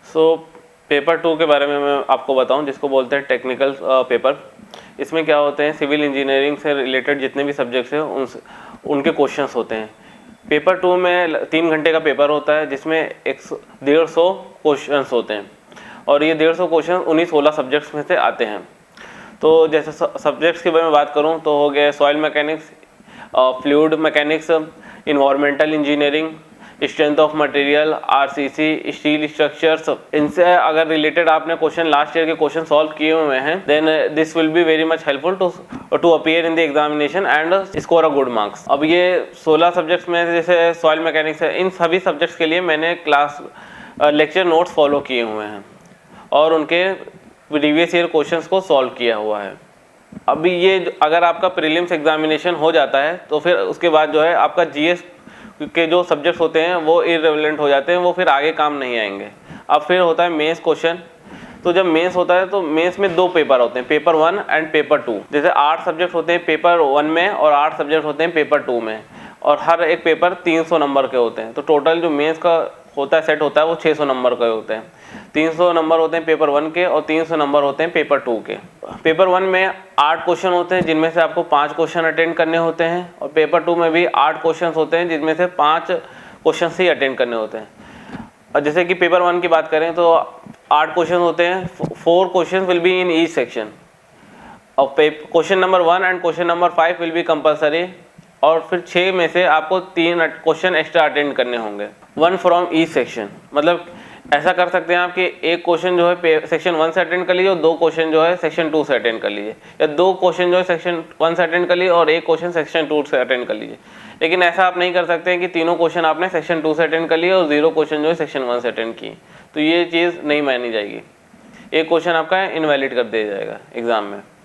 So paper 2 के बारे में मैं आपको बताऊं, जिसको बोलते हैं टेक्निकल पेपर। इसमें क्या होते हैं, सिविल इंजीनियरिंग से रिलेटेड जितने भी सब्जेक्ट्स हैं उनके क्वेश्चंस होते हैं। पेपर 2 में 3 घंटे का पेपर होता है, जिसमें 150 क्वेश्चंस होते हैं और ये 150 क्वेश्चन उन्हीं 16 सब्जेक्ट्स में से आते हैं। तो जैसे सब्जेक्ट्स के बारे में बात करूँ तो हो गया soil mechanics, fluid mechanics, environmental engineering, strength of material, RCC, steel structures. इनसे अगर रिलेटेड आपने क्वेश्चन लास्ट ईयर के क्वेश्चन सॉल्व किए हुए हैं, then this will be very much helpful to appear in the examination and score a good marks. अब ये 16 subjects में जैसे सॉइल मैकेनिक्स है, इन सभी सब्जेक्ट्स के लिए मैंने क्लास लेक्चर नोट्स फॉलो किए हुए हैं और उनके प्रीवियस ईयर क्वेश्चंस को सॉल्व किया हुआ है। अभी ये अगर आपका प्रीलिम्स एग्जामिनेशन हो जाता है तो फिर उसके बाद जो है आपका जीएस के जो सब्जेक्ट्स होते हैं वो इररिलेवेंट हो जाते हैं, वो फिर आगे काम नहीं आएंगे। अब फिर होता है मेंस क्वेश्चन। तो जब मेंस होता है तो मेंस में 2 पेपर होते हैं, पेपर 1 एंड पेपर 2। जैसे 8 सब्जेक्ट होते हैं पेपर 1 में और 8 सब्जेक्ट होते हैं पेपर 2 में, और हर एक पेपर 300 नंबर के होते हैं। तो टोटल जो मेंस का होता है सेट होता है वो 600 नंबर के होते हैं। 300 नंबर होते हैं पेपर 1 के और 300 नंबर होते हैं पेपर 2 के। पेपर 1 में 8 क्वेश्चन होते हैं, जिनमें से आपको 5 क्वेश्चन अटेंड करने होते हैं, और पेपर 2 में भी 8 क्वेश्चन होते हैं, जिनमें से 5 क्वेश्चन ही अटेंड करने होते हैं। और जैसे कि पेपर 1 की बात करें तो 8 क्वेश्चन होते हैं, 4 question will be in each section, और question number 1 and question number 5 will be compulsory, और फिर 6 में से आपको 3 क्वेश्चन एक्स्ट्रा अटेंड करने होंगे, 1 फ्रॉम ईच सेक्शन। मतलब ऐसा कर सकते हैं आप कि एक क्वेश्चन जो है सेक्शन 1 से अटेंड कर लीजिए और 2 क्वेश्चन जो है सेक्शन 2 से अटेंड कर लीजिए, या 2 क्वेश्चन जो है सेक्शन 1 से अटेंड कर लीजिए और एक क्वेश्चन सेक्शन 2 से अटेंड कर लीजिए। लेकिन ऐसा आप नहीं कर सकते हैं कि तीनों क्वेश्चन आपने सेक्शन 2 से अटेंड कर लिए और 0 क्वेश्चन जो है सेक्शन 1 से अटेंड किए, तो ये चीज़ नहीं मानी जाएगी। एक क्वेश्चन आपका इनवैलिड कर दिया जाएगा एग्जाम में।